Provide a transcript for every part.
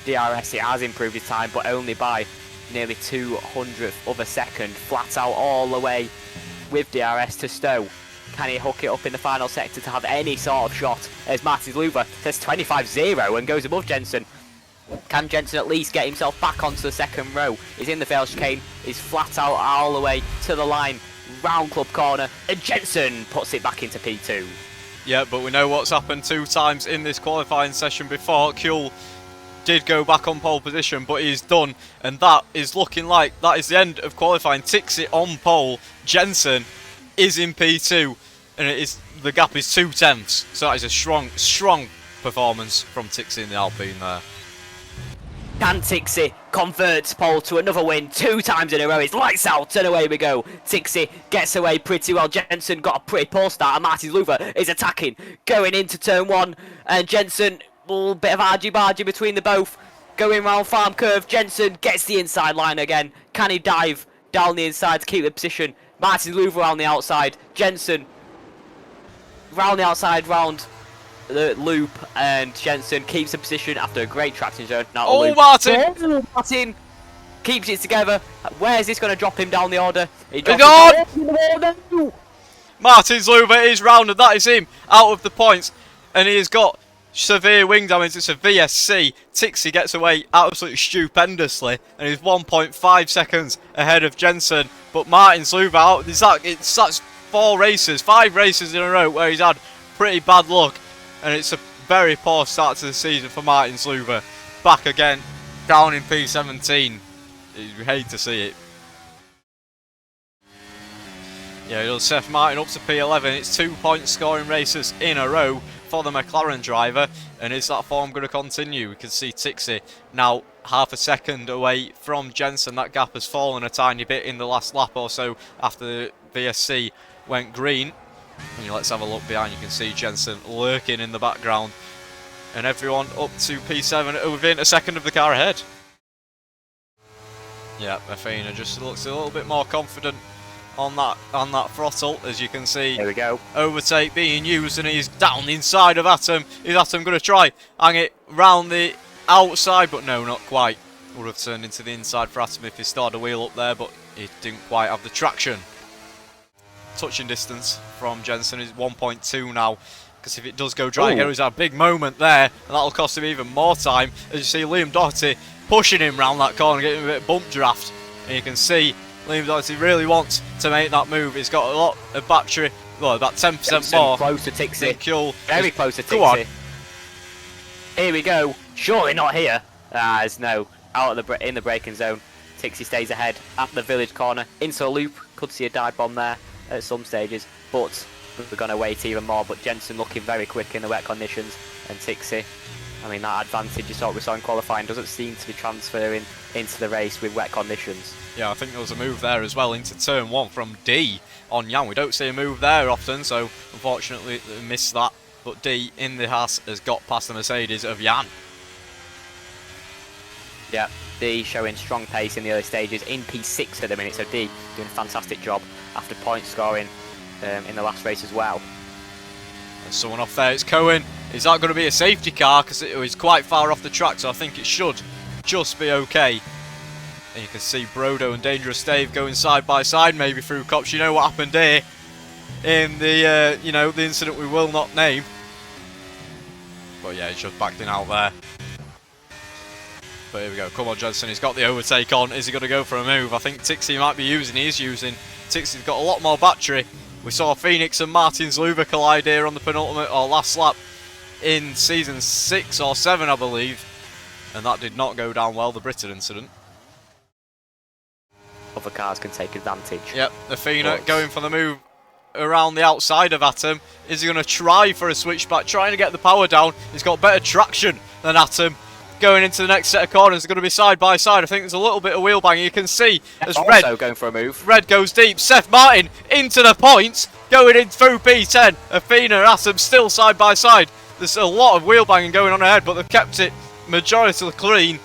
DRS, it has improved his time, but only by nearly 200th of a second. Flat out all the way with DRS to Stowe. Can he hook it up in the final sector to have any sort of shot? As Martin Luver says 25-0 and goes above Jensen. Can Jensen at least get himself back onto the second row? He's in the fail chicane, he's flat out all the way to the line, round club corner, and Jensen puts it back into P2. Yeah, but we know what's happened 2 times in this qualifying session before. Kuhl did go back on pole position, but he's done, and that is looking like that is the end of qualifying. Tixi on pole, Jensen is in P2, and it is the gap is 0.2, so that is a strong performance from Tixi in the Alpine there. Can Tixi converts pole to another win 2 times in a row? It's lights out and away we go. Tixi gets away pretty well. Jensen got a pretty poor start, and Martin Luver is attacking, going into turn 1, and Jensen, a little bit of argy-bargy between the both, going round farm curve. Jensen gets the inside line again. Can he dive down the inside to keep the position? Martin Luver on the outside, Jensen round the outside, round the loop, and Jensen keeps the position after a great traction zone. Now Martin keeps it together. Where is this going to drop him down the order? He drops him down the order. Martin Luver is rounded. That is him out of the points, and he has got severe wing damage. It's a VSC. Tixi gets away absolutely stupendously, and he's 1.5 seconds ahead of Jensen. But Martin Luver out. That's 5 races in a row where he's had pretty bad luck. And it's a very poor start to the season for Martin Luver. Back again, down in P17. You hate to see it. Yeah, it'll Seth Martin up to P11. It's 2-point scoring races in a row for the McLaren driver. And is that form going to continue? We can see Tixi now half a second away from Jensen. That gap has fallen a tiny bit in the last lap or so after the VSC went green. And let's have a look behind. You can see Jensen lurking in the background, and everyone up to P7 within a second of the car ahead. Yeah, Mafina just looks a little bit more confident on that throttle, as you can see. There we go. Overtake being used, and he's down the inside of Atom. Is Atom going to try hang it round the outside? But no, not quite. Would have turned into the inside for Atom if he started a wheel up there, but he didn't quite have the traction. Touching distance from Jensen is 1.2 now, because if it does go dry again, he's had a big moment there, and that'll cost him even more time. As you see Liam Doherty pushing him round that corner, getting a bit of bump draft, and you can see Liam Doherty really wants to make that move. He's got a lot of battery, well, about 10% more. Close to Tixi. Very close to Tixi. Here we go. Surely not here. There's no out of in the braking zone. Tixi stays ahead at the village corner into a loop. Could see a dive bomb there at some stages, but we're going to wait even more. But Jensen looking very quick in the wet conditions, and Tixi, I mean, that advantage we saw in qualifying doesn't seem to be transferring into the race with wet conditions. Yeah, I think there was a move there as well into turn 1 from D on Jan. We don't see a move there often, so unfortunately we missed that. But D in the Haas has got past the Mercedes of Jan. Yeah, D showing strong pace in the early stages, in P6 at the minute, so D doing a fantastic job after point scoring in the last race as well. And someone off there, it's Cohen. Is that going to be a safety car? Because it was quite far off the track, so I think it should just be okay. And you can see Brodo and Dangerous Dave going side by side, maybe through cops. You know what happened here in the the incident we will not name. But yeah, he's just backed in out there. But here we go. Come on, Jensen. He's got the overtake on. Is he going to go for a move? I think Tixi might be using. He is using. Tixi's got a lot more battery. We saw Phoenix and Martin's Luver collide here on the penultimate or last lap in season 6 or 7, I believe. And that did not go down well, the Britain incident. Other cars can take advantage. Yep, Athena going for the move around the outside of Atom. Is he going to try for a switchback, trying to get the power down? He's got better traction than Atom. Going into the next set of corners, they're going to be side by side. I think there's a little bit of wheel banging. You can see as Red going for a move. Red goes deep. Seth Martin into the points, going in through P10. Athena and Atom still side by side. There's a lot of wheel banging going on ahead, but they've kept it majority clean,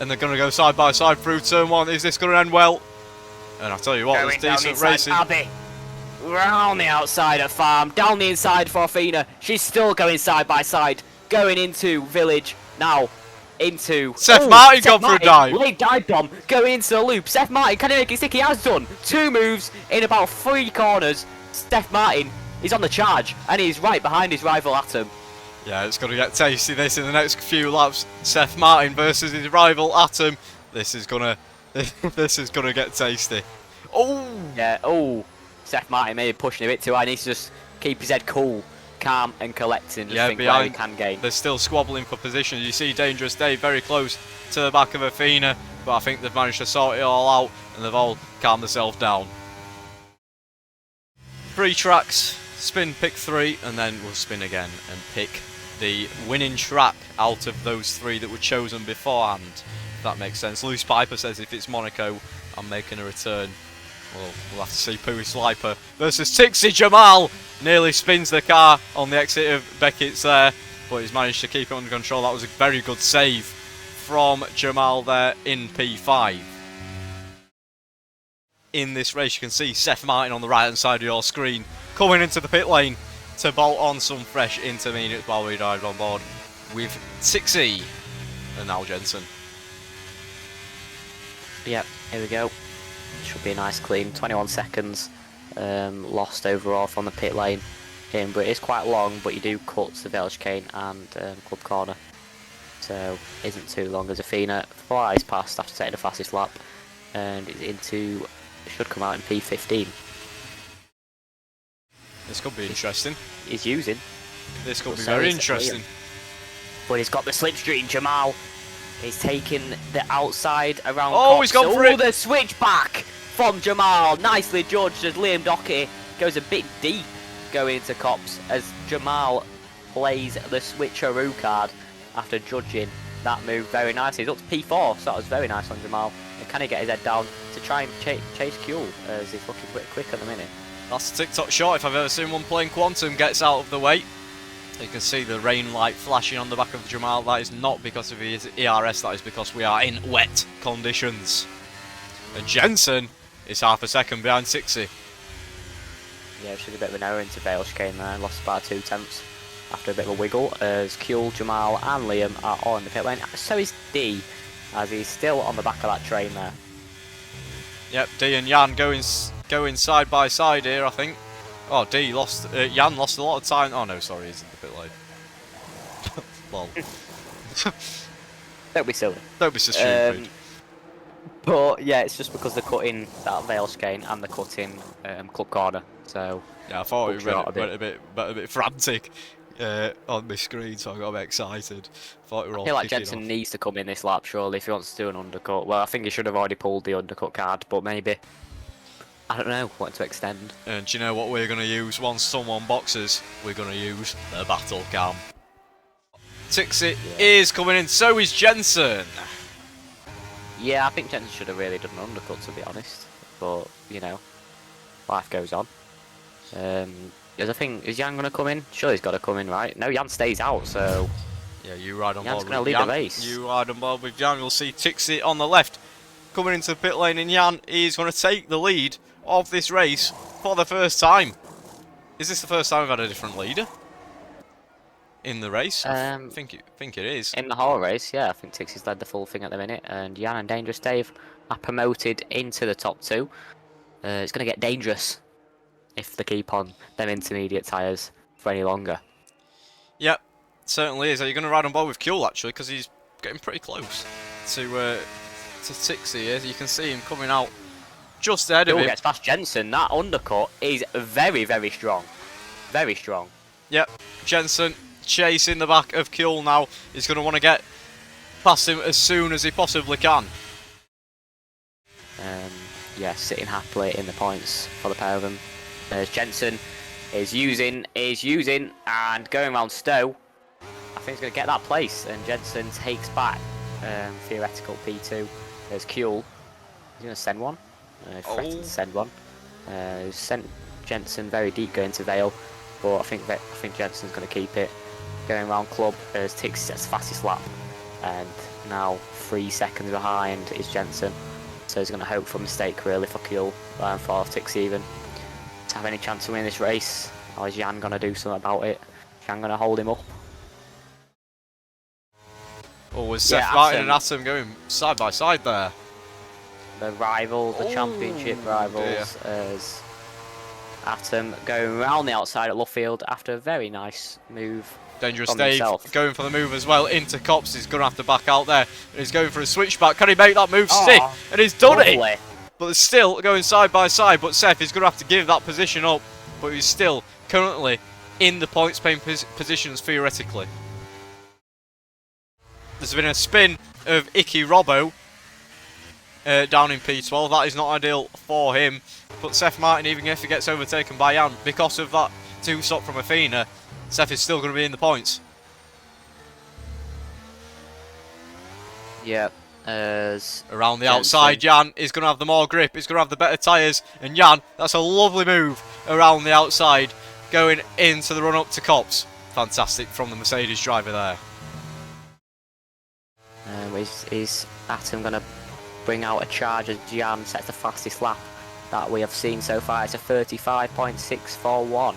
and they're going to go side by side through turn 1. Is this going to end well? And I tell you what, there's decent racing. Abby, round the outside at Farm, down the inside for Athena. She's still going side by side, going into Village now. into... Seth Oh, Martin Seth gone for a Martin, dive. late dive bomb, going into the loop. Seth Martin, can he make it stick? He has done. 2 moves in about 3 corners. Seth Martin is on the charge, and he's right behind his rival Atom. Yeah, it's going to get tasty this in the next few laps. Seth Martin versus his rival Atom. This is gonna get tasty. Oh! Yeah, oh, Seth Martin may be pushing a bit too high. He needs to just keep his head cool, calm, and collecting. Just think where he can gain. They're still squabbling for position. You see Dangerous Dave very close to the back of Athena, but I think they've managed to sort it all out and they've all calmed themselves down. 3 tracks, spin, pick 3, and then we'll spin again and pick the winning track out of those 3 that were chosen beforehand. If that makes sense. Loose Piper says if it's Monaco, I'm making a return. Well, we'll have to see. Pooey Sliper versus Tixie Jamal. Nearly spins the car on the exit of Beckett's there, but he's managed to keep it under control. That was a very good save from Jamal there in P5. In this race, you can see Seth Martin on the right hand side of your screen coming into the pit lane to bolt on some fresh intermediates while we dive on board with Tixie and now Jensen. Yep, here we go. Should be a nice clean 21 seconds lost overall from the pit lane, but it is quite long, but you do cut the Vale chicane and club corner, so isn't too long as Athena flies past after taking the fastest lap, and it's into, should come out in P15. This could be interesting. He's using. This could be very interesting. But he's got the slipstream. Jamal is taking the outside around. Oh, Cox. he's gone for it. The switch back from Jamal. Nicely judged as Liam Doherty goes a bit deep going into Cops as Jamal plays the switcheroo card after judging that move very nicely. He's up to P4, so that was very nice on Jamal. And can he get his head down to try and chase Kuhl as he's looking pretty quick at the minute? That's a TikTok shot if I've ever seen one. Playing Quantum gets out of the way. You can see the rain light flashing on the back of Jamal. That is not because of his ERS, that is because we are in wet conditions. And Jensen is half a second behind Tixie. Yeah, she's a bit of an error into Vale chicane there, lost about 2 tenths after a bit of a wiggle as Kuhl, Jamal and Liam are all in the pit lane. So is D, as he's still on the back of that train there. Yep, D and Jan going side by side here, I think. Oh, D lost. Jan lost a lot of time. Oh no, sorry, he's in the pit lane. Lol. Don't be silly. Don't be so stupid. But yeah, it's just because they're cutting that Vale chicane and they're cutting club corner. So yeah, I thought it went a bit frantic on my screen, so I got a bit excited. Thought we were all I feel like kicking Jensen off. needs to come in this lap surely if he wants to do an undercut. Well, I think he should have already pulled the undercut card, but maybe, I don't know, want to extend. And do you know what we're going to use once someone boxes? We're going to use the battle cam. Tixie is coming in, so is Jensen. Yeah, I think Jensen should have really done an undercut, to be honest. But, you know, life goes on. Is Jan going to come in? Sure, he's got to come in, right? No, Jan stays out, so... Yeah, you ride on Jan's board going to with lead Jan. the race. You ride on board with Jan. You'll see Tixie on the left coming into the pit lane, and Jan is going to take the lead of this race for the first time. Is this the first time we've had a different leader in the race? I think it is. In the whole race, yeah, I think Tixie's led the full thing at the minute, and Jan and Dangerous Dave are promoted into the top 2. It's going to get dangerous if they keep on them intermediate tyres for any longer. Yep, certainly is. Are you going to ride on board with Kuhl actually, because he's getting pretty close to Tixie here. You can see him coming out just ahead of him. Gets past Jensen. That undercut is very, very strong. Very strong. Yep, Jensen chasing the back of Kuhl now. He's going to want to get past him as soon as he possibly can. Yeah, sitting happily in the points for the pair of them. There's Jensen is using, and going around Stowe. I think he's going to get that place, and Jensen takes back theoretical P2. There's Kuhl. He's going to send one. Threatened to send one. He's sent Jensen very deep going to Vale, but I think Jensen's going to keep it. Going around Club as Tixie sets the fastest lap, and now 3 seconds behind is Jensen. So he's going to hope for a mistake really for Kuhl and for Tixie even to have any chance to win this race. Or is Jan going to do something about it? Jan going to hold him up? Oh, Or was Yeah, Seth Martin Atom. and Atom going side by side there? The rivals, the championship rivals, as Atom going around the outside at Luffield after a very nice move. Dangerous from Dave himself. going for the move as well into Cops. He's going to have to back out there. And he's going for a switchback. Can he make that move stick? And he's done it! Lovely. But they're still going side by side. But Seth is going to have to give that position up. But he's still currently in the points paying positions theoretically. There's been a spin of Icky Robbo down in P12. That is not ideal for him. But Seth Martin, even if he gets overtaken by Jan, because of that two-stop from Athena, Seth is still going to be in the points. Yep. As around the outside, Jan is going to have the more grip. He's going to have the better tyres. And Jan, that's a lovely move around the outside, going into the run-up to Cops. Fantastic from the Mercedes driver there. Is Atom going to bring out a charge as Jan sets the fastest lap that we have seen so far? It's a 35.641.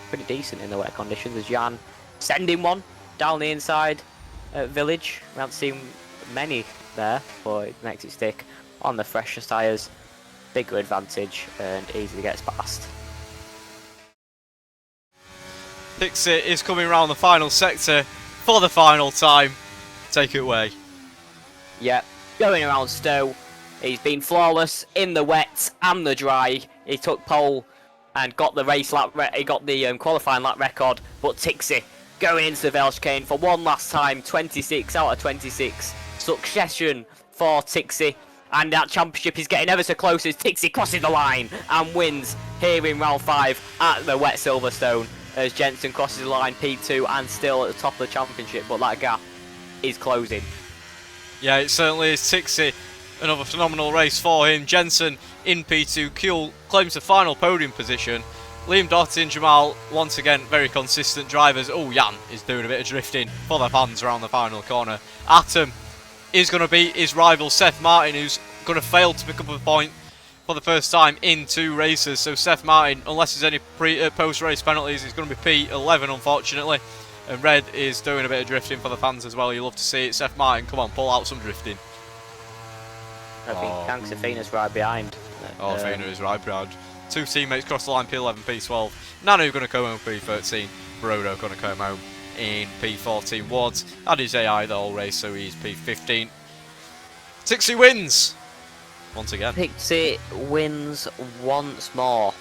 Pretty decent in the wet conditions as Jan sending one down the inside village. We haven't seen many there, but it makes it stick on the fresher tyres. Bigger advantage and easily gets past. Pixie is coming around the final sector for the final time. Take it away. Yep, going around Stowe. He's been flawless in the wet and the dry. He took pole and got the race lap. He got the qualifying lap record. But Tixie going into the Vale chicane for one last time. 26 out of 26. Succession for Tixie. And that championship is getting ever so close as Tixie crosses the line and wins here in round 5 at the wet Silverstone. As Jensen crosses the line P2 and still at the top of the championship. But that gap is closing. Yeah, it certainly is. Tixie, another phenomenal race for him. Jensen in P2. Kuhl claims the final podium position. Liam Doherty and Jamal, once again, very consistent drivers. Oh, Jan is doing a bit of drifting for the fans around the final corner. Atom is going to beat his rival Seth Martin, who's going to fail to pick up a point for the first time in 2 races. So Seth Martin, unless there's any post-race penalties, is going to be P11, unfortunately. And Red is doing a bit of drifting for the fans as well. You love to see it. Seth Martin, come on, pull out some drifting. I think Kanks Athena's right behind. Oh, Athena is right behind. 2 teammates cross the line, P11, P12. Nanu going to come home P13. Brodo going to come home in P14. Wards had his AI the whole race, so he's P15. Tixie wins! Once again. Pixie wins once more.